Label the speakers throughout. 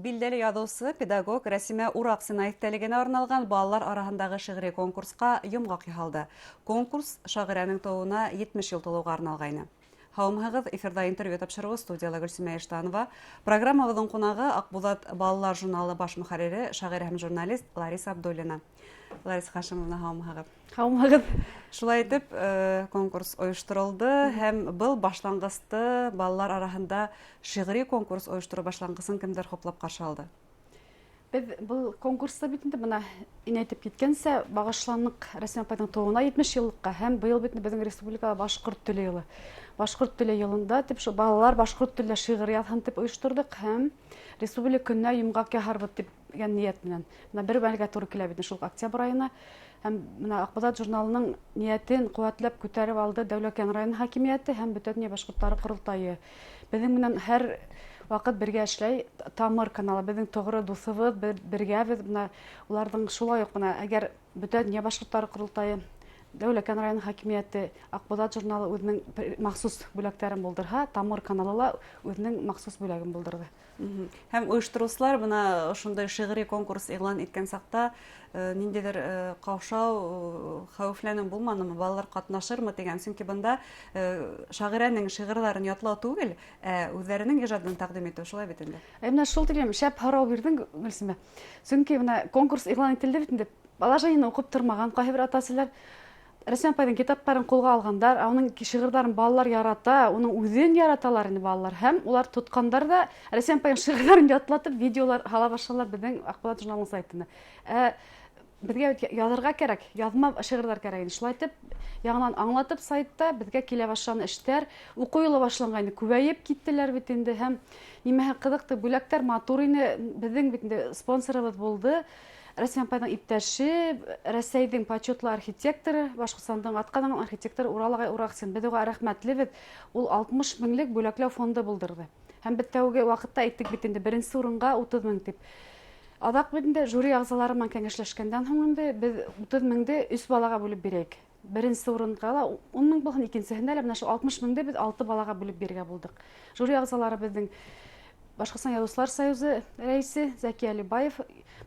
Speaker 1: билдәле язучы, педагог Расимы Ураксиной телегенә арналган балалар арасындагы шигъри конкурска йомгак яһалды. Конкурс шагыйрәнең тууына 70 ел тулуга арналгайны. Һаумыгыз, эфирда интервью тапшыруы студияда Гөлсемә Иштанова. Программабыздың кунагы Акбулат балалар журналы баш мөхәррире, шагыйрь һәм журналист Лариса Абдуллина. Лариса Хашимовна, һаумыгыз.
Speaker 2: Һаумыгыз.
Speaker 1: Шулай итеп, конкурс оештырылды һәм был башлангысты балалар арасында шигъри конкурс оештыру башлангысын кемдер хуплап каршы алды?
Speaker 2: Без бұл конкурста битендә менә инәйтеп киткәнсә, багышланлык Расимы апайның тууына 70 еллыкка һәм быел бит безнең республикада башкорт теле елы. Башкорт теле елында дип шу балалар башкорт телендә шигърият дип оештырдык һәм республика көненә йомгак яһарбыз дип ният белән. Менә бер бәлгә туры килә бит шул октябрь айына. Һәм менә Акбулат журналының ниятен куәтләп күтәреп алды Дәүләкән район хакимияте һәм бөтен башкортлары курултайы. Безнең менән һәр вакыт бергә эшләй тамыр каналы, безнең тогры дусыбыз, бергә без менә уларның шулай ук менә әгәр бөтен башкортлары курултайы Дәүләкән район хакимияте Акбулат журналы үзенең махсус бүләкләрен булдырһа, тамыр каналы ла үзенең махсус бүләген булдырды.
Speaker 1: Һәм оештыручылар менә шундай шигъри конкурс игълан иткән сакта ниндидер каушау, хәвефләнү булманымы, балалар катнашырмы дигән, чөнки бында шагыйрәнең шигырьләрен ятлау түгел, үзләренең иҗатын тәкъдим итү, шулай бит инде.
Speaker 2: Менә шул дигән шәп һорау бирдең, Гөлсемә. Чөнки менә конкурс игълан ителде бит инде. Балажайны укып тормаган кайбер атасылар Расимы апайның китапларын кулга алгандар, аның шигырьләрен балалар ярата, уның үзен яраталар инде балалар һәм улар тоткандар да Расимы апайның шигырьләрен ятлатып видеолар һала башлалар безнең Акбулат журналының сайтына. Безгә язарга кирәк, язма шигырьләр кирәк инде. Шулай итеп, ягынан аңлатып сайтта безгә килә башланы эшләр, уку юлы башланган, күбәеп киттеләр бит инде һәм нимәһе кызыклы бүләктәр матур инде, безнең бит инде спонсорыбыз булды. Расимы апайның иптәше, Рәсәйнең почетлы архитекторы, Башкортстандың атканың архитекторы Расимы Ураксиной. Без уга рәхмәтлебез. Ул 60 меңлек бүләкләү фонды булдырды. Һәм без тәүге вакытта әйттек бит инде беренче урынга 30 мең дип. Адак бит инде жюри әгъзалары белән кәңәшләшкәндән соң инде без 30 меңде 3 балага бүлеп бирәйек. Беренче урынга ла 10 мең булган, икенчесендә лә менә шу 60 меңдә без 6 балага бүлеп биргә булдык. Жюри әгъзалары безнең Башкортстан Язучылар союзы рәисе Зәки Алибаев,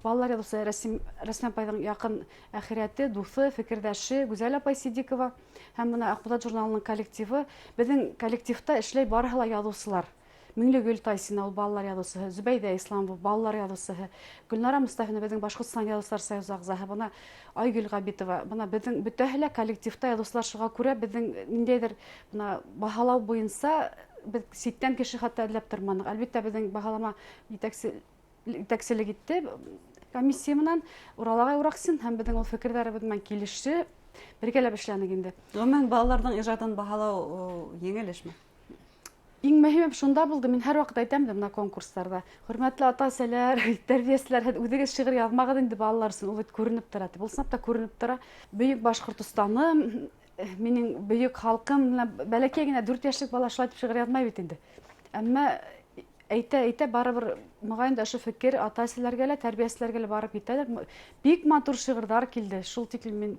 Speaker 2: балалар язучысы Расимы апайның якын әхирәте, дусы, фикердәше Гүзәл апай Сидикова һәм менә Акбулат журналының коллективы. Безнең коллективта эшләй барысы ла язучылар. Миңлегөл Тайсина, ул балалар язучысы, Зөбәйдә Исламова, балалар язучысы, Гөлнара Мустафина, безнең Башкортстан Язучылар союзы әгъзасы, бына Айгөл Габитова, бына безнең бөтәһе коллективта язучылар шуңа күрә безнең ниндәйдер бына баһалау буенча без ситтән кеше хәтта эзләп тормадык. Әлбәттә безнең баһалама итәкчелек итте комиссия менән Расимы Ураксин һәм безнең ул фикерләребез белән килеште. Бергәләп эшләнек инде.
Speaker 1: Гомумән балаларның иҗатын баһалау еңел эшме?
Speaker 2: Иң мөһиме шунда булды. Мин һәр вакыт әйтәм дә менә конкурсларда. Хөрмәтле ата-әсәләр, тәрбиячләр, үзегез шигырь язмагыз инде балалар өчен, ул бит күренеп тора. Булсап та күренеп тора. Бөек Башкортстаным, минең бөек халкым, бәләкәй генә 4 яшьлек бала шулай дип шигырь язмай бит инде. Әмма әйтә барыбер мөгаен дә шу фикер ата-әсәләргә лә, тәрбиячләргә лә барып китәләр. Бик матур шигырьләр килде. Шул тиклем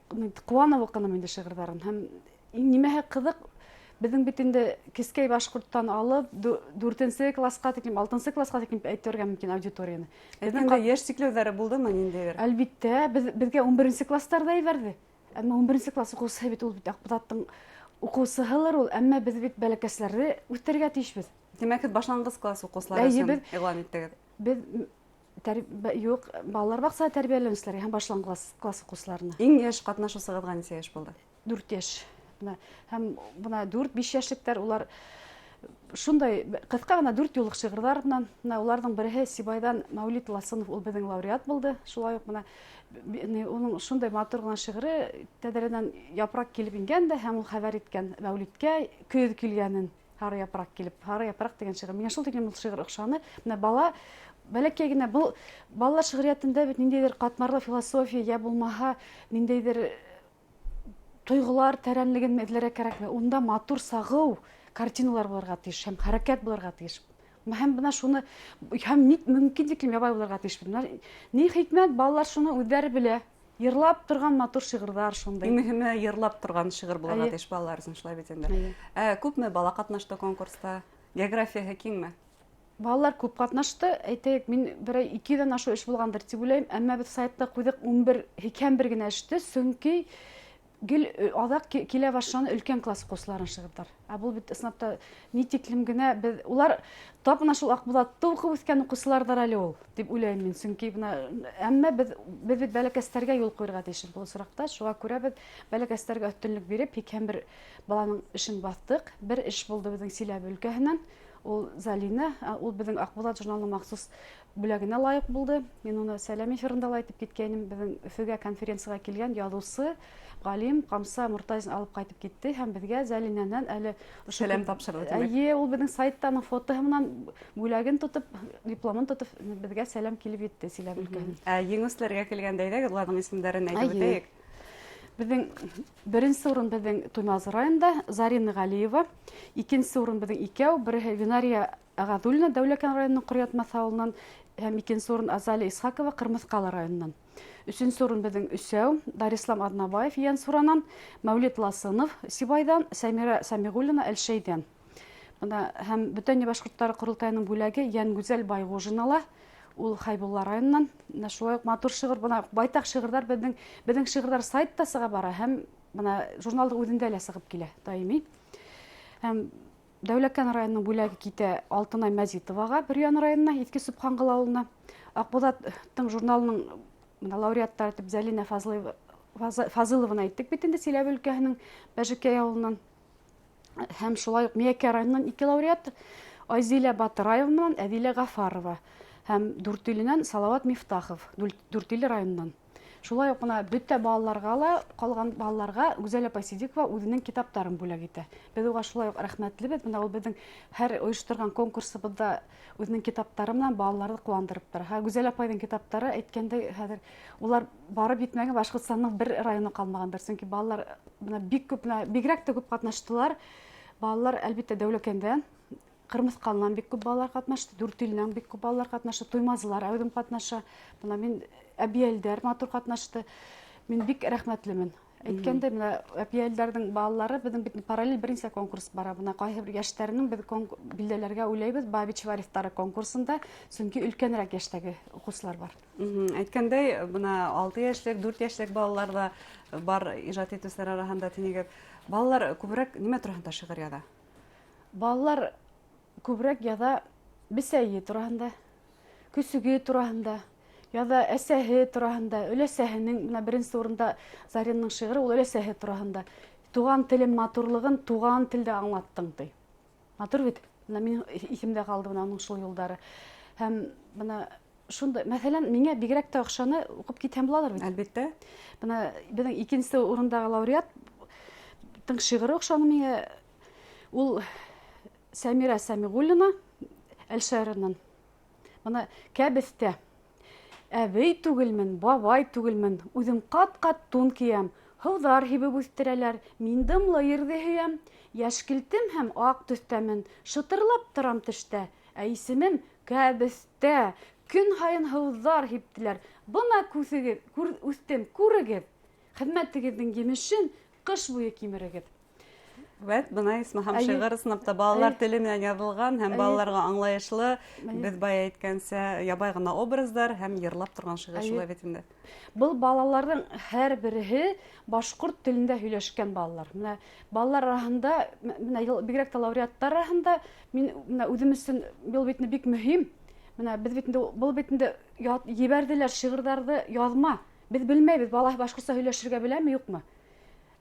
Speaker 2: мин куанып укыдым инде шигырьләрен. Һәм нимәһе кызык, безнең бит инде кискәй башкорттан алып 4нче класска тиклем, 6нчы класска тиклем әйтергә мөмкин аудиторияны.
Speaker 1: Безнең яшь сикләүләре булдымы ниндидер?
Speaker 2: Әлбәттә, безгә 11нче классларда әйберде. Әмма 11нче класс укучысы бит ул бит Акбулаттың укучысылар ул, әмма без бит бәләкәчләрне үтәргә тиешбез.
Speaker 1: Димәк, башлангыч класс укучылары өчен игълан иттегез.
Speaker 2: Без юк, балалар бакса тәрбияләүчеләр һәм башлангыч класс укучыларына.
Speaker 1: Иң яшь катнашучысыгызга ничә яшь булды?
Speaker 2: 4 яшь. Һәм бuna 4-5 яшьлектәр улар шундай кыска гына 4 юллык шигырьләр белән, уларның бере Сибайдан Мәүлид Ласынов, ул безнең лауреат булды. Шулай ук менә уның шундай матур гына шигыре тәдәрәдән япрак килеп ингән дә һәм ул хәбәр иткән Мәүлидкә көз килгәнен, һары япрак килеп, һары япрак дигән шигырь. Миңа шул тиклем ул шигырь охшаны. Менә бала бәләкәй генә бу балалар шигъриятендә бит ниндидер катмарлы философия я булмаһа ниндидер тойгылар тәрәнлеген эзләргә кирәкме? Унда матур сагыу картиналар булырга тиеш, һәм хәрәкәт булырга тиеш. Һәм бына шуны һәм мөмкин тиклем ябай булырга тиеш. Ни хикмәт, балалар шуны үзләре белә. Йырлап торган матур шигырьләр шундай.
Speaker 1: Иң мөһиме йырлап торган шигырь булырга тиеш балалар өчен, шулай бит инде. Күпме бала катнашты конкурста? Географияһы киңме?
Speaker 2: балалар көп катнашты. Әйтәйек, мин бер 2дән ашу эш булгандыр дип уйлыйм. Әмма без сайтта куйдык 11 һәм бер генә эште. Сөнки гел адак килә башланы өлкән класс укучыларын шыгырдар. Ә бу бит сынапта ни тиклем генә без улар тапына шул Акбулатта укып үскән укучылардар әле ул дип уйлыйм мин. Сөнки әмма без бит бәләкәстәргә юл куярга тиеш бу соракта. Шуңа күрә без бәләкәстәргә өстенлек биреп, һәм бер баланың эшен бастык. Бер эш булды безнең Силәбе өлкәһеннән. Ул Залина, ул безнең Акбулат журналының махсус бүләгенә лайык булды. Мин уны сәлам эфирында әйтеп киткәнем, безнең Өфөгә конференцияга килгән язучы Галим Камса Муртазин алып кайтып китте һәм безгә Залинаннан әле
Speaker 1: сәлам тапшырды.
Speaker 2: Әйе, ул безнең сайттан фото һәм бүләген тотып, дипломын тотып, безгә сәлам килеп җитте Силәбе өлкәһенә.
Speaker 1: Еңүсләргә килгәндә дә уларның исемнәрен әйтеп үтәйек.
Speaker 2: Безнең беренче урын безнең Туймаз районында Зарина Галиева, икенче урын безнең икәү, бере Винария Агадуллина Дәүләкән районының Кырыят Масауыннан һәм икенче урын Азали Исхакова Кырмыскалы районыннан. Өченче урын безнең өчәү Дарислам Аднабаев Янсуранан, Мәүлид Ласынов Сибайдан, Сәмира Самигуллина Әлшәйдән. Бuna һәм Бөтен башкортлар курултайының бүләге Ян Гүзәл Байгужинала, ул Хайбулла районыннан. Шулай ук матур шигырь, бuna байтак шигырьләр безнең шигырьләр сайтта сыга бара һәм бuna журналда үзендә лә сыгып килә даими. Һәм Дәүләкән районының бүләге китә Алтынай Мәзитовага, Бөрьян районына, Иске Субхангыл авылына. Акбулаттың журналының лауреаттары итеп Залина Фазылованы әйттек бит инде Силәбе өлкәһенең Бәҗекәй авылыннан. Һәм шулай ук Миякә районыннан 2 лауреат, Айзилә Батыраевнан Әдилә Гафарова һәм Дүртөйленән Салават Мифтахов, Дүртөйле районыннан. Шулай ук бөтә балаларга ла, калган балаларга Гүзәл апа Сидикова үзенең китаптарын бүләк итә. Без уга шулай ук рәхмәтлебез. Ул безнең һәр оештырган конкурсыбызда үзенең китаплары белән балаларны куандырып тора. Гүзәл апайның китаплары әйткәндәй, хәзер улар барып битмәгән Башкортстанның бер районы калмагандыр. Чөнки балалар бик күп, бигрәк тә күп катнаштылар. Балалар әлбәттә Дәүләкәндән, Кырмыскалынан бик күп балалар катнашты, Дүртөйленнән бик күп балалар катнашты, Туймазлар әүдем катнаша. Мин әбиялдәр матур катнашты. Мин бик рәхмәтлемен. Әйткәндәй, әбиялдәрнең балалары безнең бит параллель беренче конкурс бара. Буна кайбер яшьләрнең без билдәләргә уйлайбыз Бабич Варифтары конкурсында, чөнки өлкәнрәк яшьтәге укучылар бар.
Speaker 1: Әйткәндәй, буна 6 яшьлек, 4 яшьлек балалар да бар иҗат итүчеләр арасында тинегеп. Балалар күбрәк нимә турында шигырь яза?
Speaker 2: Балалар күбрәк яза бисәе турында, күсүге турында, яда әсәһе турында, өләсәһенең беренче урында Заринның шигыре ул өләсәһе турында. Туган телем матурлыгын туган телдә аңлаттың ди. Матур бит. Мин исемдә калды аның шул юлдары. Һәм шунда, мәсәлән, миңа бигрәк тә охшаны укып китәм булалар бит.
Speaker 1: Әлбәттә.
Speaker 2: Безнең икенче урындагы лауреат тың шигыре охшаны миңа. Ул Сәмира Самигуллина Әлшәриннән. Кәбестә әбей түгелмен, бабай түгелмен, үзем кат-кат тун киям, һыуҙар һибеп үҫтерәләр, мин дымлы ерҙе һөйәм, йәшкелтем һәм аҡ төҫтәмен, шытырлап торам төштә, ә исемем Кәбестә, көн һайын һыуҙар һиптеләр, бына күҫегеҙ, үҫтем, күрегеҙ, хеҙмәтегеҙҙең емешен ҡыш буйы кимерегеҙ.
Speaker 1: Бына исмаһам шигырь сынапта балалар теле менән язылган һәм балаларга аңлайышлы, без бая әйткәнсә, ябай гына образдар һәм йырлап торган шигырь шулай бит инде.
Speaker 2: Был балаларның һәр береһе башҡорт телендә һөйләшкән балалар. Балалар араһында, бигрәк тә лауреаттар араһында, мин үҙем өсөн был бит бик мөһим. Без бит был бит ебәрделәр шигырьҙәрҙе язма. Без белмәйбез, балалар башҡортса һөйләшергә беләме, юҡмы?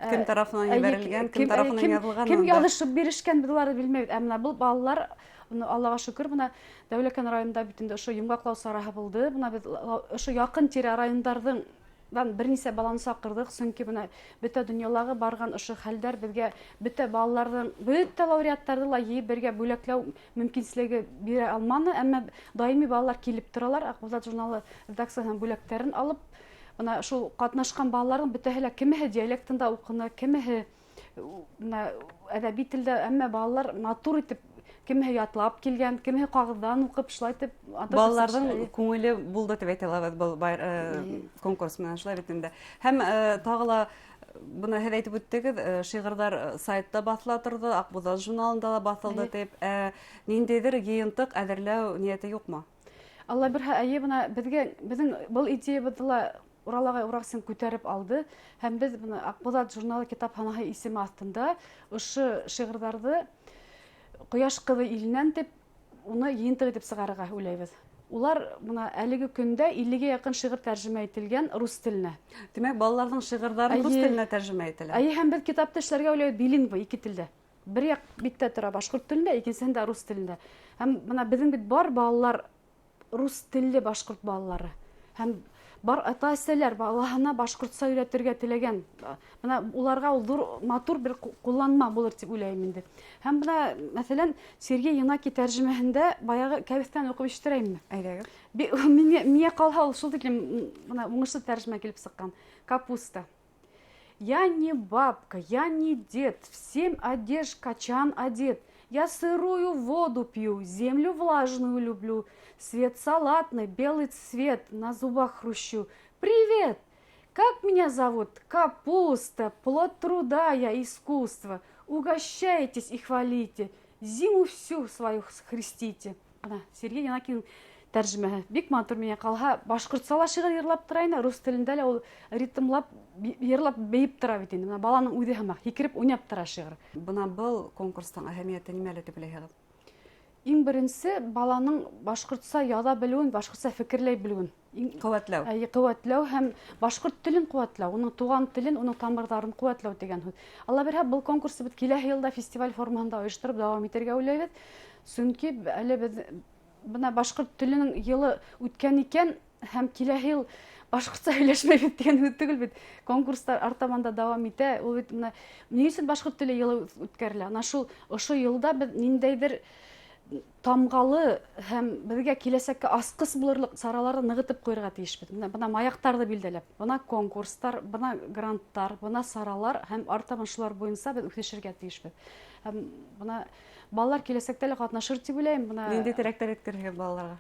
Speaker 1: Кем тарафынан ебәрелгән, кем тарафынан язылган?
Speaker 2: Кем яҙышып бирешкән, без уларҙы белмәйбез. Ә был балалар, Аллаға шөкөр, Дәүләкән районында бит инде ошо йомғаҡлау сараһы булды. Без ошо яҡын тирә райондарҙан бер нисә баланы саҡырҙыҡ, сөнки бөтә донъялағы барған ошо хәлдәр беҙгә бөтә балаларҙың, бөтә лауреаттарҙы ла йыйып бергә бүләкләү мөмкинселеге бирә алманы. Әммә даими балалар килеп торалар, Акбулат журналы редакцияһынан бүләктәрен алып. Шул катнашкан балаларның бөтәһе лә кемеһе диалектында уҡыны, кемеһе әҙәби телдә, әммә балалар матур итеп, кемеһе ятлап килгән, кемеһе ҡағыҙҙан уҡып, шулай итеп.
Speaker 1: Балаларҙың күңеле булды тип әйтә алабыҙ был конкурс менән, шулай бит инде. Һәм тағы ла Буны һеҙ әйтеп үттегеҙ, шиғырҙар сайтта баҫыла торҙо, Аҡбуҙат журналында ла баҫылды тип, ниндәйҙер йыйынтыҡ әҙерләү ниәте юҡмы?
Speaker 2: Алла бирһә, әйе, бына беҙҙең был идеябыҙҙы ла Уралағай Ураксин күтәреп алды, һәм беҙ Аҡбуҙат журналы китапханаһы исеме аҫтында ошо шиғырҙарҙы Ҡояш ҡыҙы иленән тип, уны йыйынтыҡ итеп сығарырға уйлайбыҙ. Улар әлеге көндә 50-ге яҡын шиғыр тәржемә ителгән рус теленә.
Speaker 1: Демәк, балаларҙың шиғырҙарын рус теленә тәржемә ителә.
Speaker 2: Әйе, һәм беҙ китапты эшләргә уйлайбыҙ билингва, ике телдә. Бер яҡ биттә тора башҡорт телендә, икенсеһендә рус телендә. Һәм беҙҙең бит бар балалар рус телле башҡорт балалары. Һәм бар ата-әсәләр балаһына башҡортса өйрәтергә теләгән. Уларға ул ҙур матур бер ҡулланма булыр тип уйлайым инде. Һәм мәҫәлән, Сергей Янаки тәржемәһендә баяғы кәбеҫтән уҡып ишеттерәйемме?
Speaker 1: Әйҙәгеҙ.
Speaker 2: Миңә ҡалһа ул шул тиклем уңышлы тәржемә килеп сыҡҡан. Капуста. Я не бабка, я не дед, всем одежь качан одет. Я сырую воду пью, землю влажную люблю, свет салатный, белый цвет, на зубах хрущу. Привет! Как меня зовут? Капуста, плод труда я, искусство. Угощайтесь и хвалите, зиму всю свою хрестите. Сергей Янакин тәржемәһе. Бик матур миңә ҡалһа, башҡортса ла шиғыр йырлап тора ине, рус телендә лә ул ритмлап, йырлап бейеп тора бит инде. Баланың үҙе һымаҡ, һикереп уйнап тора шиғыр.
Speaker 1: Бына был конкурстың әһәмиәте нимәлә дип беләһегеҙ?
Speaker 2: Иң беренсе баланың башҡортса яҙа белеүен, башҡортса фекерләй белеүен.
Speaker 1: Ҡеүәтләү.
Speaker 2: Ҡеүәтләү һәм башҡорт телен ҡеүәтләү, уның туған телен, уның тамырҙарын ҡеүәтләү дигән һүҙ. Алла бирһә, был конкурсы бит киләһе йылда фестиваль формаһында ойоштороп дауам итергә уйлайбыҙ. Сөнки әле беҙ башҡорт теленең йылы үткән икән, һәм киләһе йыл башҡортса һөйләшмәйбеҙ дигән һүҙ түгел бит. Конкурстар артабан да дауам итә. Ул бит ни өсөн башҡорт теле йылы үткәрелә? Ошо йылда беҙ ниндәйҙер тамғалы һәм беҙгә киләсәккә асҡыс булырлыҡ сараларҙы нығытып ҡуйырға тейешбеҙ. Бына маяҡтарҙы билдәләп, бына конкурстар, бына гранттар, бына саралар һәм артабан шулар буйынса беҙ үҫешергә тейешбеҙ. Һәм бына балалар киләсәктә лә ҡатнашыр тип уйлайым.
Speaker 1: Ниндәй теләктәр еткерәһегеҙ балаларға?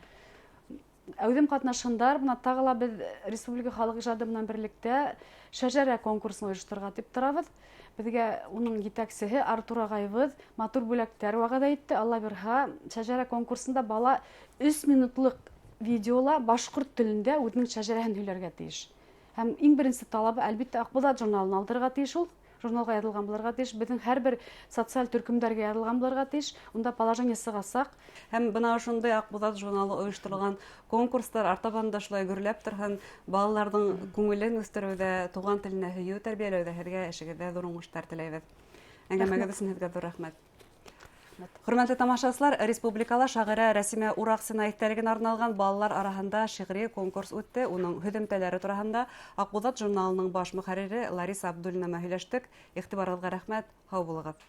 Speaker 2: Әүҙем ҡатнашһындар, бына тағы ла беҙ республика халыҡ ижады менән берлектә шәжәрә конкурсын ойошторорға тип торабыҙ. Беҙгә уның етәксеһе Артур ағайыбыҙ матур бүләктәр вәғәҙә итте. Алла бирһә, шәжәрә конкурсында бала 3 минутлыҡ видеола башҡорт телендә үҙенең шәжәрәһен һөйләргә тейеш. Һәм иң беренсе талабы, әлбиттә, Аҡбуҙат журналын алдырырға тейеш ул. Журналға яҙылған булырға тейеш, беҙҙең һәр бер социаль төркөмдәргә яҙылған булырға тейеш, унда положение сығасаҡ.
Speaker 1: Һәм бына ошондай Аҡбуҙат журналы ойошторолған конкурстар артабан да шулай гөрләп торһын, балаларҙың күңелен үҫтереүҙә, туған теленә һөйөү тәрбиәләүҙә һеҙгә эшегеҙҙә ҙур уңыштар теләйбеҙ. Әңгәмәгеҙ өсөн һеҙгә ҙур рәхмәт. Хөрмәтле тамашасылар, республикала шағирә Расимы Ураксиной иҫтәлеген арналған балалар араһында шиғри конкурс үтте. Уның һөҙөмтәләре тураһында Аҡбуҙат журналының баш мөхәррире Лариса Абдуллина һөйләштек. Иғтибарығыҙға рәхмәт, һау булығыҙ.